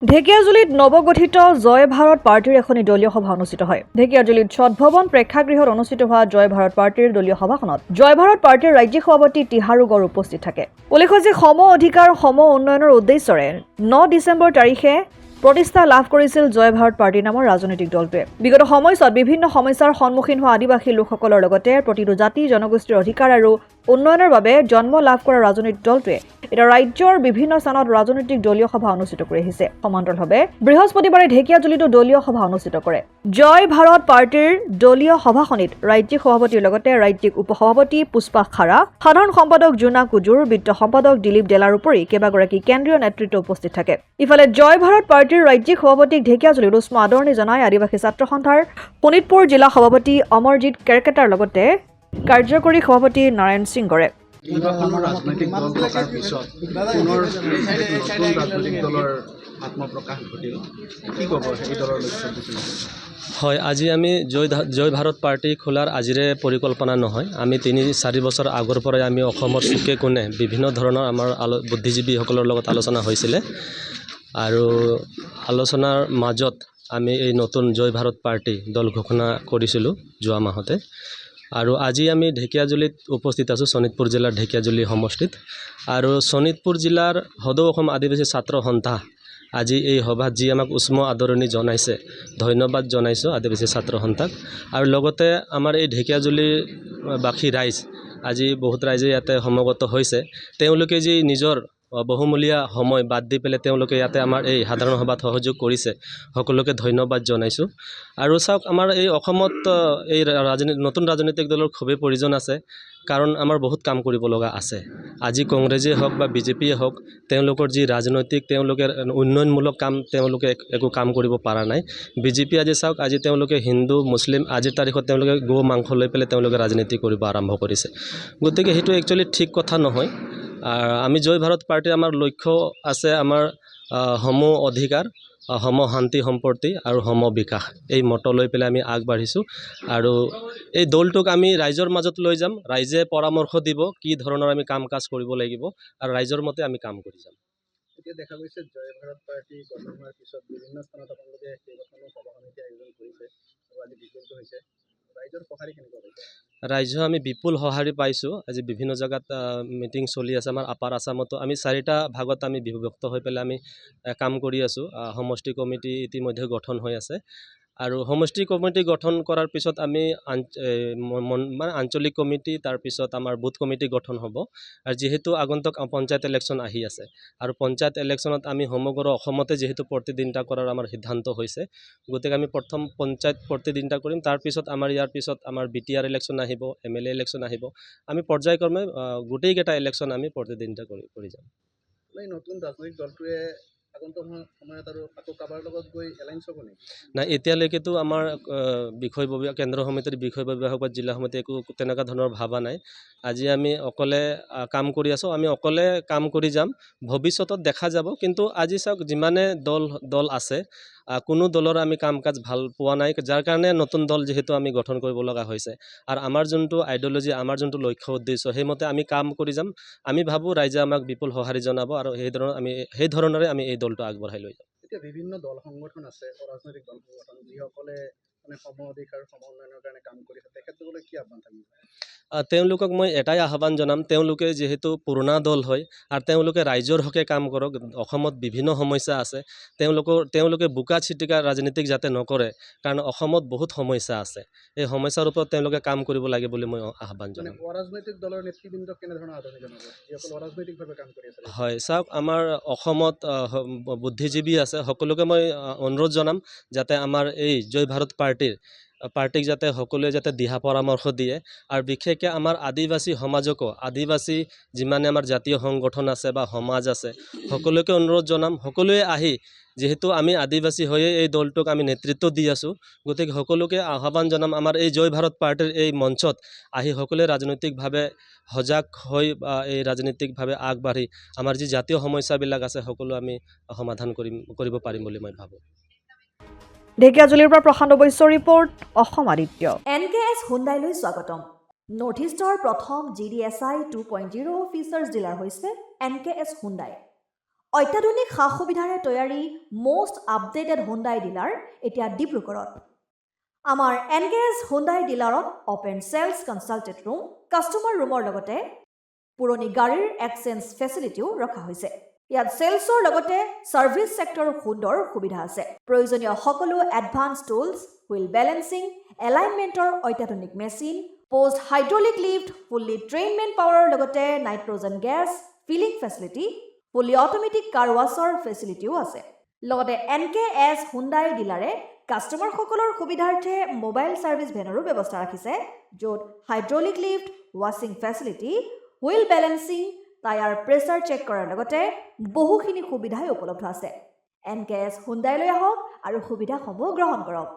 ঢেকিয়াজুলিত নৱগঠিত জয় ভাৰত পাৰ্টিৰ এখন দলীয় সভা অনুষ্ঠিত হয়। ঢেকিয়াজুলিত ছটভৱন প্ৰেক্ষাগৃহত অনুষ্ঠিত হোৱা জয় ভাৰত পাৰ্টিৰ দলীয় সভাখনত জয় ভাৰত পাৰ্টিৰ ৰাজ্যিক সভাপতি তিহাৰু গড় উপস্থিত থাকে। উল্লেখ্য যে সম অধিকাৰ সম উন্নয়নৰ উদ্দেশ্যৰে 9 ডিচেম্বৰ তাৰিখে প্ৰতিষ্ঠা লাভ কৰিছিল জয় ভাৰত পাৰ্টি নামৰ ৰাজনৈতিক দলটোৱে। বিগত সময়ছোৱাত বিভিন্ন সমস্যাৰ সন্মুখীন হোৱা আদিবাসী লোকসকলৰ লগতে প্ৰতিটো জাতি জনগোষ্ঠীৰ অধিকাৰ আৰু উন্নয়নৰ বাবে জন্ম লাভ কৰা ৰাজনৈতিক দলটোৱে এতিয়া ৰাজ্যৰ বিভিন্ন স্থানত ৰাজনৈতিক দলীয় সভা অনুষ্ঠিত কৰি আহিছে। সমান্তৰালভাৱে বৃহস্পতিবাৰে ঢেকিয়াজুলিতো দলীয় সভা অনুষ্ঠিত কৰে। জয় ভাৰত পাৰ্টিৰ দলীয় সভাখনিত ৰাজ্যিক সভাপতিৰ লগতে ৰাজ্যিক উপসভাপতি পুষ্পা খাৰা, সাধাৰণ সম্পাদক জোনা কুজুৰ, বিত্ত সম্পাদক দিলীপ ডেলাৰ উপৰি কেইবাগৰাকী কেন্দ্ৰীয় নেতৃত্ব উপস্থিত থাকে। ইফালে জয় ভাৰত পাৰ্টিৰ ৰাজ্যিক সভাপতিক ঢেকিয়াজুলিত উষ্ম আদৰণি জনাই আদিবাসী ছাত্ৰ সন্থাৰ শোণিতপুৰ জিলা সভাপতি অমৰজিৎ কেৰকেটাৰ লগতে কাৰ্যকৰী সভাপতি নাৰায়ণ সিং গড়ে। ৰাজনৈতিক দল থকাৰ পিছত পুনৰ নতুন ৰাজনৈতিক দলৰ আত্মপ্ৰকাশ ঘটিল, কি ক'ব এই দলৰ লক্ষ্য? হয়, আজি আমি জয় ভাৰত পাৰ্টি খোলাৰ আজিৰে পৰিকল্পনা নহয়। আমি 3-4 বছৰ আগৰ পৰাই আমি অসমৰ চুকে কোণে বিভিন্ন ধৰণৰ আমাৰ বুদ্ধিজীৱীসকলৰ লগত আলোচনা হৈছিলে আৰু আলোচনাৰ মাজত আমি এই নতুন জয় ভাৰত পাৰ্টি দল ঘোষণা কৰিছিলোঁ যোৱা মাহতে। আৰু আজি আমি ঢেকিয়াজুলিত উপস্থিত আছোঁ, শোণিতপুৰ জিলাৰ ঢেকিয়াজুলি সমষ্টিত। আৰু শোণিতপুৰ জিলাৰ সদৌ অসম আদিবাসী ছাত্ৰ সন্থা আজি এই সভাত যি আমাক উষ্ম আদৰণি জনাইছে, ধন্যবাদ জনাইছোঁ আদিবাসী ছাত্ৰ সন্থাক। আৰু লগতে আমাৰ এই ঢেকিয়াজুলিবাসী ৰাইজ আজি বহুত ৰাইজে ইয়াতে সমবেত হৈছে। তেওঁলোকে যি নিজৰ বহুমূলীয়া সময় বাদ দি পেলাই তেওঁলোকে ইয়াতে আমাৰ এই সাধাৰণ সভাত সহযোগ কৰিছে, সকলোকে ধন্যবাদ জনাইছোঁ। আৰু চাওক, আমাৰ এই অসমত এই নতুন ৰাজনৈতিক দলৰ খুবেই প্ৰয়োজন আছে, কাৰণ আমাৰ বহুত কাম কৰিব লগা আছে। আজি কংগ্ৰেছেই হওক বা বিজেপিয়ে হওক, তেওঁলোকৰ যি ৰাজনৈতিক তেওঁলোকে উন্নয়নমূলক কাম তেওঁলোকে একো কাম কৰিব পৰা নাই। বিজেপি আজি চাওক, আজি তেওঁলোকে হিন্দু মুছলিম আজিৰ তাৰিখত তেওঁলোকে গো মাংস লৈ পেলাই তেওঁলোকে ৰাজনীতি কৰিব আৰম্ভ কৰিছে। গতিকে সেইটো একচুৱেলি ঠিক কথা নহয়। আমি জয় ভাৰত পাৰ্টিৰ আমাৰ লক্ষ্য আছে আমাৰ সম অধিকাৰ, সম শান্তি সম্প্ৰীতি আৰু সম বিকাশ, এই মটো লৈ পেলাই আমি আগবাঢ়িছোঁ। আৰু এই দলটোক আমি ৰাইজৰ মাজত লৈ যাম। ৰাইজে পৰামৰ্শ দিব কি ধৰণৰ আমি কাম কাজ কৰিব লাগিব আৰু ৰাইজৰ মতে আমি কাম কৰি যাম। এতিয়া দেখা গৈছে জয় ভাৰত পাৰ্টি গঠন হোৱাৰ পিছত বিভিন্ন স্থানত আপোনালোকে কেইবাখনো সভা সমিতি আয়োজন কৰিছে আৰু আজি বিজয়িত হৈছে। ৰাইজৰ সঁহাৰি কেনেকুৱা পাইছে? ৰাইজৰ আমি বিপুল সঁহাৰি পাইছোঁ। আজি বিভিন্ন জেগাত মিটিং চলি আছে। আমাৰ আপাৰ আছামতো আমি 4টা ভাগত আমি বিভক্ত হৈ পেলাই আমি কাম কৰি আছোঁ। সমষ্টি কমিটি ইতিমধ্যে গঠন হৈ আছে আৰু সমষ্টি কমিটি গঠন কৰাৰ পিছত আমি মানে আঞ্চলিক কমিটি, তাৰপিছত আমাৰ বুথ কমিটি গঠন হ'ব। আৰু যিহেতু আগন্তুক পঞ্চায়ত ইলেকশ্যন আহি আছে আৰু পঞ্চায়ত ইলেকশ্যনত আমি সমগ্ৰ অসমতে যিহেতু প্ৰতিদিনটা কৰাৰ আমাৰ সিদ্ধান্ত হৈছে, গতিকে আমি প্ৰথম পঞ্চায়ত প্ৰতিদিনটা কৰিম। তাৰপিছত আমাৰ ইয়াৰ পিছত আমাৰ BTR ইলেকশ্যন আহিব, MLA ইলেকশ্যন আহিব। আমি পৰ্যায়ক্ৰমে গোটেইকেইটা ইলেকশ্যন আমি প্ৰতিদিনটা কৰি যাম। এই নতুন ৰাজনৈতিক দলটোৱে আগন্তুক সময়ত আৰু আকৌ কাৰোবাৰ লগত গৈ এলায়েন্স হ'ব নেকি? নাই, এতিয়ালৈকেতো আমাৰ বিষয়ববীয়া কেন্দ্ৰ সমিতিৰ বিষয়ববীয়া হওক বা জিলা সমিতি একো তেনেকুৱা ধৰণৰ ভাবা নাই। আজি আমি অকলে কাম কৰি আছোঁ, আমি অকলে কাম কৰি যাম। ভৱিষ্যতত দেখা যাব। কিন্তু আজি চাওক, যিমানে দল আছে, কোনো দলৰ আমি কাম কাজ ভাল পোৱা নাই, যাৰ কাৰণে নতুন দল যিহেতু আমি গঠন কৰিব লগা হৈছে। আৰু আমাৰ যোনটো আইডিঅ'লজি, আমাৰ যোনটো লক্ষ্য উদ্দেশ্য, সেইমতে আমি কাম কৰি যাম। আমি ভাবোঁ ৰাইজে আমাক বিপুল সঁহাৰি জনাব আৰু সেই ধৰণৰে আমি এই দলটো আগবঢ়াই লৈ যাম। এতিয়া বিভিন্ন দল সংগঠন আছে, ৰাজনৈতিক দল সংগঠন, যিসকলে মানে সম অধিকাৰ সম উন্নয়নৰ কাৰণে কাম কৰিছে, তেখেতসকলে কি আহ্বান থাকিব? তেওঁলোকক মই এটাই আহ্বান জনাম, তেওঁলোকে যিহেতু পুৰণা দল হয় আৰু তেওঁলোকে ৰাইজৰ হকে কাম কৰক। অসমত বিভিন্ন সমস্যা আছে, তেওঁলোকে বোকা ছিটিকা ৰাজনীতিক যাতে নকৰে, কাৰণ অসমত বহুত সমস্যা আছে। এই সমস্যাৰ ওপৰত তেওঁলোকে কাম কৰিব লাগে বুলি মই আহ্বান জনাম। অৰাজনৈতিক দলৰ নেতৃবৃন্দক কেনেধৰণৰ আদৰণি জনাব, যিসকল অৰাজনৈতিকভাৱে কাম কৰি আছে? হয়, চাওক, আমাৰ অসমত বুদ্ধিজীৱী আছে, সকলোকে মই অনুৰোধ জনাম যাতে আমাৰ এই জয় ভাৰত পাৰ্টিক যাতে সকলোৱে যাতে দিহা পৰামৰ্শ দিয়ে। আৰু বিশেষকৈ আমাৰ আদিবাসী সমাজকো, আদিবাসী যিমানে আমাৰ জাতীয় সংগঠন আছে বা সমাজ আছে, সকলোকে অনুৰোধ জনাম, সকলোৱে আহি, যিহেতু আমি আদিবাসী হৈয়ে এই দলটোক আমি নেতৃত্ব দি আছোঁ, গতিকে সকলোকে আহ্বান জনাম আমাৰ এই জয় ভাৰত পাৰ্টিৰ এই মঞ্চত আহি সকলোৱে ৰাজনৈতিকভাৱে সজাগ হৈ বা এই ৰাজনৈতিকভাৱে আগবাঢ়ি আমাৰ যি জাতীয় সমস্যাবিলাক আছে সকলো আমি সমাধান কৰিব পাৰিম বুলি মই ভাবোঁ। ঢেকিয়াজুলিৰ পৰা প্ৰশান্ত বৈশ্যৰ ৰিপৰ্ট, অসম আদিত্য। NKS হুণ্ডাইলৈ স্বাগতম। নৰ্থ ইষ্টৰ প্ৰথম GDSI 2.0 ফিচাৰ্ছ ডিলাৰ হৈছে NKS হুণ্ডাই। অত্যাধুনিক সা সুবিধাৰে তৈয়াৰী মষ্ট আপডেটেড হুণ্ডাই ডিলাৰ এতিয়া ডিব্ৰুগড়ত। আমাৰ এনগেজ হুণ্ডাই ডিলাৰত open sales consulted room, customer ৰুমৰ লগতে পুৰণি গাড়ীৰ এক্সচেঞ্জ ফেচিলিটিও ৰখা হৈছে। ইয়াত চেলছৰ লগতে ছাৰ্ভিচ ছেক্টৰৰ সুন্দৰ সুবিধা আছে। প্ৰয়োজনীয় সকলো এডভান্স টুলছ, হুইল বেলেন্সিং, এলাইনমেণ্টৰ অত্যাধুনিক machine, post hydraulic lift, fully ট্ৰেইনমেণ্ট পাৱাৰৰ লগতে nitrogen gas filling facility, fully automatic car ৱাছৰ ফেচিলিটিও আছে। লগতে NKS হুণ্ডাই ডিলাৰে কাষ্টমাৰসকলৰ সুবিধাৰ্থে মোবাইল ছাৰ্ভিচ ভেনৰো ব্যৱস্থা ৰাখিছে, য'ত হাইড্ৰলিক লিফ্ট, ৱাছিং facility, wheel balancing, tyre pressure check কৰাৰ লগতে বহুখিনি সুবিধাই উপলব্ধ আছে। NKS হুণ্ডাইলৈ আহক আৰু সুবিধাসমূহ গ্ৰহণ কৰক।